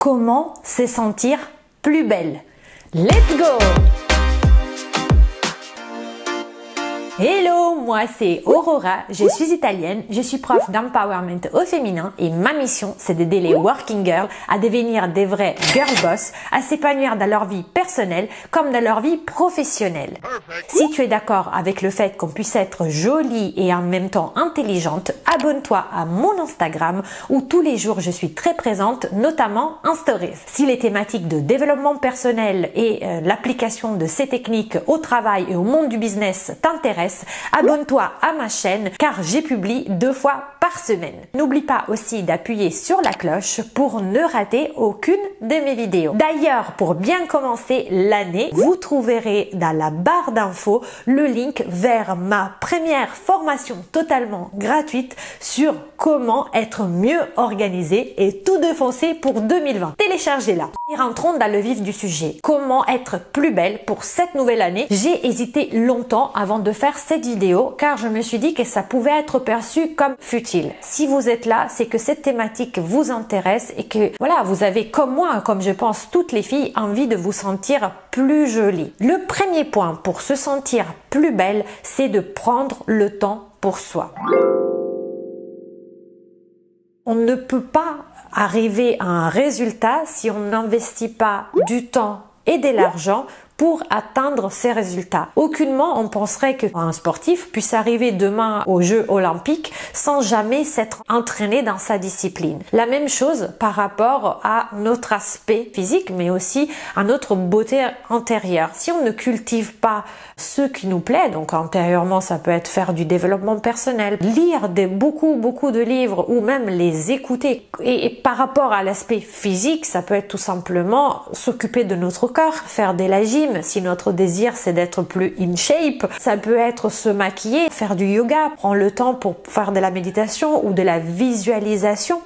Comment se sentir plus belle? Let's go! Hello, moi c'est Aurora, je suis italienne, je suis prof d'empowerment au féminin et ma mission c'est d'aider les working girls à devenir des vrais girl boss, à s'épanouir dans leur vie personnelle comme dans leur vie professionnelle. Si tu es d'accord avec le fait qu'on puisse être jolie et en même temps intelligente, abonne-toi à mon Instagram où tous les jours je suis très présente, notamment en stories. Si les thématiques de développement personnel et l'application de ces techniques au travail et au monde du business t'intéressent, abonne-toi à ma chaîne car j'y publie 2 fois par semaine. N'oublie pas aussi d'appuyer sur la cloche pour ne rater aucune de mes vidéos. D'ailleurs, pour bien commencer l'année, vous trouverez dans la barre d'infos le link vers ma première formation totalement gratuite sur comment être mieux organisé et tout défoncer pour 2020. Téléchargez-la. Et rentrons dans le vif du sujet. Comment être plus belle pour cette nouvelle année? J'ai hésité longtemps avant de faire cette vidéo car je me suis dit que ça pouvait être perçu comme futile. Si vous êtes là, c'est que cette thématique vous intéresse et que voilà, vous avez comme moi, comme je pense toutes les filles, envie de vous sentir plus jolie. Le premier point pour se sentir plus belle, c'est de prendre le temps pour soi. On ne peut pas arriver à un résultat si on n'investit pas du temps et de l'argent pour atteindre ces résultats. Aucunement on penserait qu'un sportif puisse arriver demain aux Jeux Olympiques sans jamais s'être entraîné dans sa discipline. La même chose par rapport à notre aspect physique, mais aussi à notre beauté intérieure. Si on ne cultive pas ce qui nous plaît, donc intérieurement ça peut être faire du développement personnel, lire beaucoup de livres ou même les écouter. Et par rapport à l'aspect physique, ça peut être tout simplement s'occuper de notre corps, faire de la gym. Si notre désir c'est d'être plus in shape, ça peut être se maquiller, faire du yoga, prendre le temps pour faire de la méditation ou de la visualisation.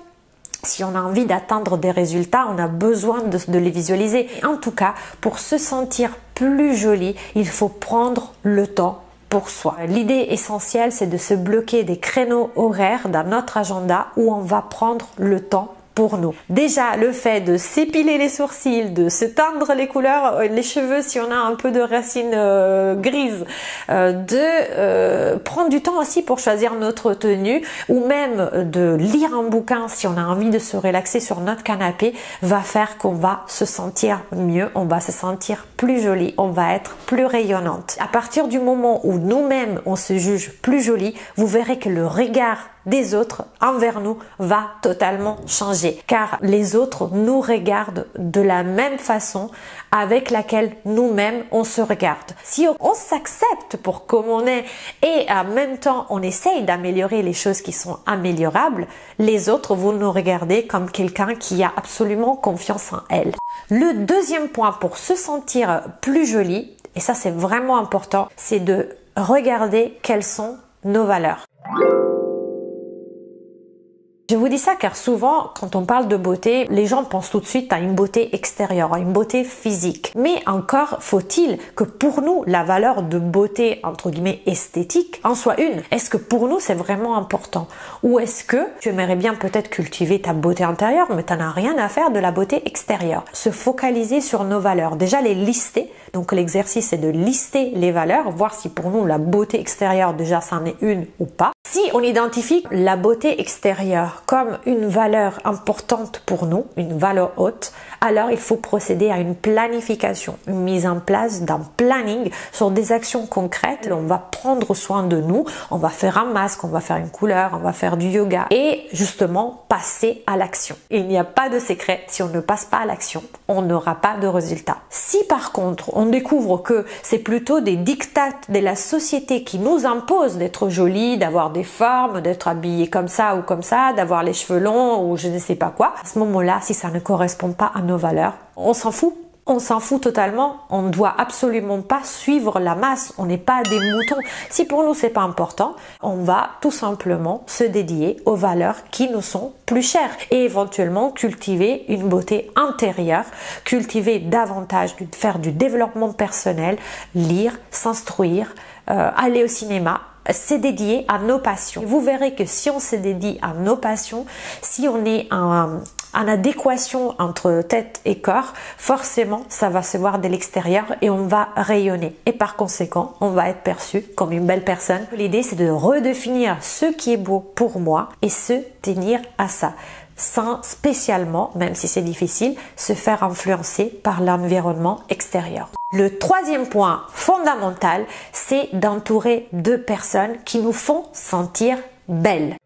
Si on a envie d'atteindre des résultats, on a besoin de les visualiser. En tout cas, pour se sentir plus jolie, il faut prendre le temps pour soi. L'idée essentielle, c'est de se bloquer des créneaux horaires dans notre agenda où on va prendre le temps pour nous. Déjà, le fait de s'épiler les sourcils, de se teindre les couleurs, les cheveux si on a un peu de racines grises, de prendre du temps aussi pour choisir notre tenue ou même de lire un bouquin si on a envie de se relaxer sur notre canapé va faire qu'on va se sentir mieux, on va se sentir plus jolie, on va être plus rayonnante. À partir du moment où nous-mêmes on se juge plus jolie, vous verrez que le regard des autres envers nous va totalement changer car les autres nous regardent de la même façon avec laquelle nous-mêmes on se regarde. Si on s'accepte pour comme on est et en même temps on essaye d'améliorer les choses qui sont améliorables, les autres vont nous regarder comme quelqu'un qui a absolument confiance en elle. Le deuxième point pour se sentir plus jolie, et ça c'est vraiment important, c'est de regarder quelles sont nos valeurs. Je vous dis ça car souvent, quand on parle de beauté, les gens pensent tout de suite à une beauté extérieure, à une beauté physique. Mais encore faut-il que pour nous, la valeur de beauté, entre guillemets, esthétique, en soit une. Est-ce que pour nous, c'est vraiment important? Ou est-ce que tu aimerais bien peut-être cultiver ta beauté intérieure, mais tu n'en as rien à faire de la beauté extérieure? Se focaliser sur nos valeurs, déjà les lister. Donc l'exercice est de lister les valeurs, voir si pour nous, la beauté extérieure, déjà, c'en est une ou pas. Si on identifie la beauté extérieure comme une valeur importante pour nous, une valeur haute, alors il faut procéder à une planification, une mise en place d'un planning sur des actions concrètes. On va prendre soin de nous, on va faire un masque, on va faire une couleur, on va faire du yoga et justement passer à l'action. Il n'y a pas de secret, si on ne passe pas à l'action, on n'aura pas de résultat. Si par contre on découvre que c'est plutôt des dictats de la société qui nous imposent d'être jolie, d'avoir des formes, d'être habillé comme ça ou comme ça, d'avoir les cheveux longs ou je ne sais pas quoi, à ce moment-là, si ça ne correspond pas à nos valeurs, on s'en fout. On s'en fout totalement, on ne doit absolument pas suivre la masse, on n'est pas des moutons. Si pour nous c'est pas important, on va tout simplement se dédier aux valeurs qui nous sont plus chères et éventuellement cultiver une beauté intérieure, cultiver davantage, faire du développement personnel, lire, s'instruire, aller au cinéma, c'est dédié à nos passions. Vous verrez que si on se dédie à nos passions, si on est en adéquation entre tête et corps, forcément ça va se voir de l'extérieur et on va rayonner. Et par conséquent, on va être perçu comme une belle personne. L'idée c'est de redéfinir ce qui est beau pour moi et se tenir à ça, sans spécialement, même si c'est difficile, se faire influencer par l'environnement extérieur. Le troisième point fondamental, c'est d'entourer de personnes qui nous font sentir belles.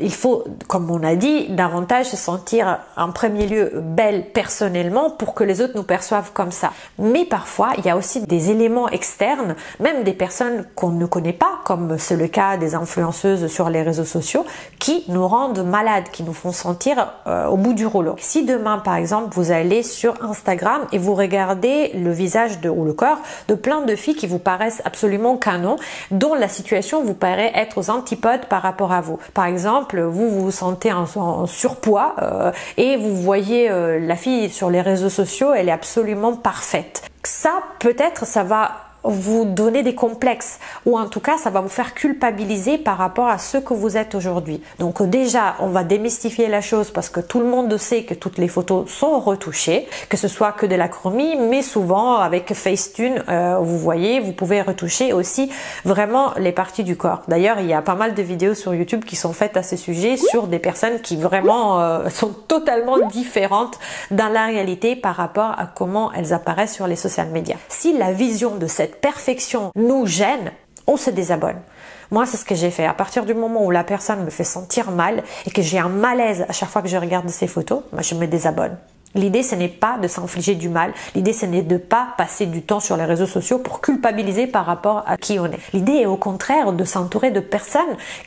Il faut, comme on a dit, davantage se sentir en premier lieu belle personnellement pour que les autres nous perçoivent comme ça. Mais parfois, il y a aussi des éléments externes, même des personnes qu'on ne connaît pas, comme c'est le cas des influenceuses sur les réseaux sociaux, qui nous rendent malades, qui nous font sentir au bout du rouleau. Si demain, par exemple, vous allez sur Instagram et vous regardez le visage ou le corps de plein de filles qui vous paraissent absolument canon, dont la situation vous paraît être aux antipodes par rapport à vous. Par exemple, vous vous sentez en surpoids et vous voyez la fille sur les réseaux sociaux, elle est absolument parfaite. Ça, peut-être, ça va vous donner des complexes ou en tout cas ça va vous faire culpabiliser par rapport à ce que vous êtes aujourd'hui. Donc déjà on va démystifier la chose parce que tout le monde sait que toutes les photos sont retouchées, que ce soit que de la chromie, mais souvent avec Facetune, vous voyez, vous pouvez retoucher aussi vraiment les parties du corps. D'ailleurs il y a pas mal de vidéos sur YouTube qui sont faites à ce sujet sur des personnes qui vraiment sont totalement différentes dans la réalité par rapport à comment elles apparaissent sur les social media. Si la vision de cette perfection nous gêne, on se désabonne. Moi, c'est ce que j'ai fait. À partir du moment où la personne me fait sentir mal et que j'ai un malaise à chaque fois que je regarde ses photos, moi, je me désabonne. L'idée, ce n'est pas de s'infliger du mal. L'idée, ce n'est de pas passer du temps sur les réseaux sociaux pour culpabiliser par rapport à qui on est. L'idée est au contraire de s'entourer de personnes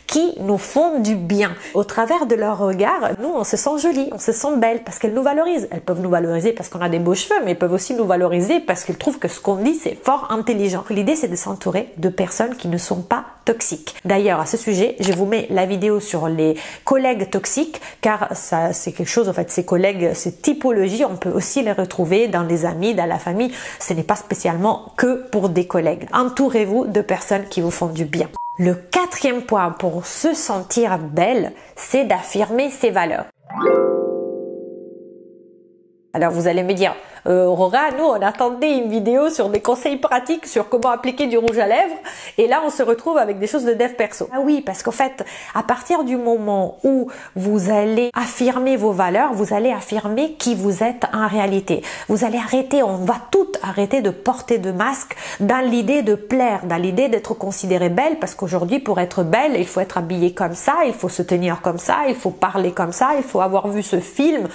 qui nous font du bien. Au travers de leur regard, nous, on se sent jolie, on se sent belle parce qu'elles nous valorisent. Elles peuvent nous valoriser parce qu'on a des beaux cheveux, mais elles peuvent aussi nous valoriser parce qu'elles trouvent que ce qu'on dit, c'est fort intelligent. L'idée, c'est de s'entourer de personnes qui ne sont pas toxiques. D'ailleurs, à ce sujet, je vous mets la vidéo sur les collègues toxiques, car ça, c'est quelque chose, en fait, ces collègues, ces typologies, on peut aussi les retrouver dans les amis, dans la famille. Ce n'est pas spécialement que pour des collègues. Entourez-vous de personnes qui vous font du bien. Le quatrième point pour se sentir belle, c'est d'affirmer ses valeurs. Alors vous allez me dire, Aurora, nous on attendait une vidéo sur des conseils pratiques sur comment appliquer du rouge à lèvres et là on se retrouve avec des choses de dev perso. Ah oui, parce qu'en fait, à partir du moment où vous allez affirmer vos valeurs, vous allez affirmer qui vous êtes en réalité. Vous allez arrêter, on va toutes arrêter de porter de masque dans l'idée de plaire, dans l'idée d'être considérée belle, parce qu'aujourd'hui pour être belle, il faut être habillée comme ça, il faut se tenir comme ça, il faut parler comme ça, il faut avoir vu ce film,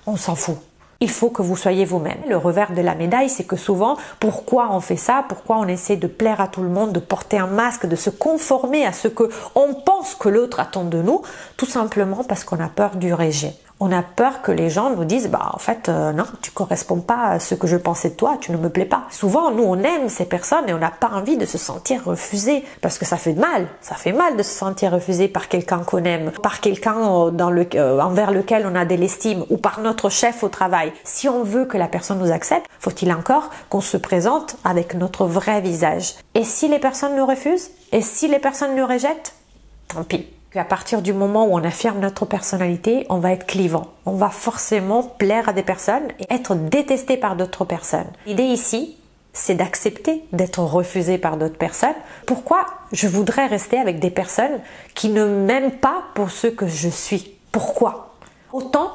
on s'en fout. Il faut que vous soyez vous-même. Le revers de la médaille, c'est que souvent, pourquoi on fait ça? Pourquoi on essaie de plaire à tout le monde, de porter un masque, de se conformer à ce que on pense que l'autre attend de nous? Tout simplement parce qu'on a peur du rejet. On a peur que les gens nous disent, bah en fait non, tu corresponds pas à ce que je pensais de toi, tu ne me plais pas. Souvent, nous on aime ces personnes et on n'a pas envie de se sentir refusé parce que ça fait mal. Ça fait mal de se sentir refusé par quelqu'un qu'on aime, par quelqu'un envers lequel on a de l'estime ou par notre chef au travail. Si on veut que la personne nous accepte, faut-il encore qu'on se présente avec notre vrai visage. Et si les personnes nous refusent? Et si les personnes nous rejettent? Tant pis. À partir du moment où on affirme notre personnalité, on va être clivant. On va forcément plaire à des personnes et être détesté par d'autres personnes. L'idée ici, c'est d'accepter d'être refusé par d'autres personnes. Pourquoi je voudrais rester avec des personnes qui ne m'aiment pas pour ce que je suis? Pourquoi? Autant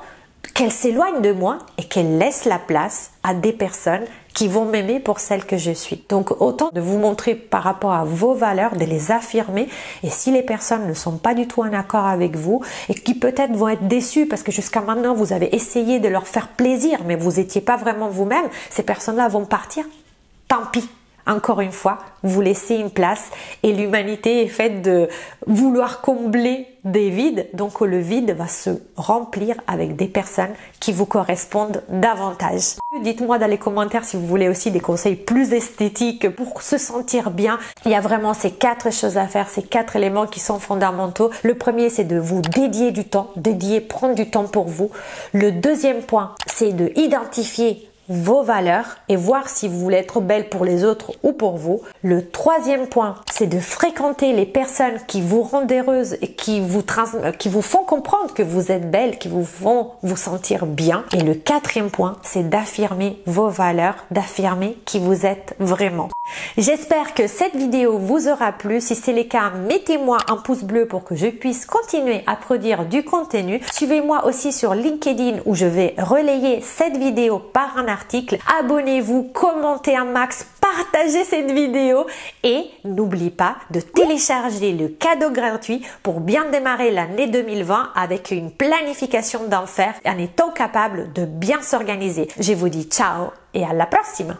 qu'elles s'éloignent de moi et qu'elles laissent la place à des personnes qui vont m'aimer pour celle que je suis. Donc autant de vous montrer par rapport à vos valeurs, de les affirmer, et si les personnes ne sont pas du tout en accord avec vous et qui peut-être vont être déçues parce que jusqu'à maintenant vous avez essayé de leur faire plaisir mais vous n'étiez pas vraiment vous-même, ces personnes-là vont partir, tant pis. Encore une fois, vous laissez une place et l'humanité est faite de vouloir combler des vides. Donc le vide va se remplir avec des personnes qui vous correspondent davantage. Dites-moi dans les commentaires si vous voulez aussi des conseils plus esthétiques pour se sentir bien. Il y a vraiment ces 4 choses à faire, ces 4 éléments qui sont fondamentaux. Le premier, c'est de vous dédier du temps, prendre du temps pour vous. Le deuxième point, c'est de identifier vos valeurs et voir si vous voulez être belle pour les autres ou pour vous. Le troisième point, c'est de fréquenter les personnes qui vous rendent heureuse et qui vous font comprendre que vous êtes belle, qui vous font vous sentir bien. Et le quatrième point, c'est d'affirmer vos valeurs, d'affirmer qui vous êtes vraiment. J'espère que cette vidéo vous aura plu. Si c'est le cas, mettez-moi un pouce bleu pour que je puisse continuer à produire du contenu. Suivez-moi aussi sur LinkedIn où je vais relayer cette vidéo par un article. Abonnez-vous, commentez un max, partagez cette vidéo et n'oubliez pas de télécharger le cadeau gratuit pour bien démarrer l'année 2020 avec une planification d'enfer en étant capable de bien s'organiser. Je vous dis ciao et à la prochaine!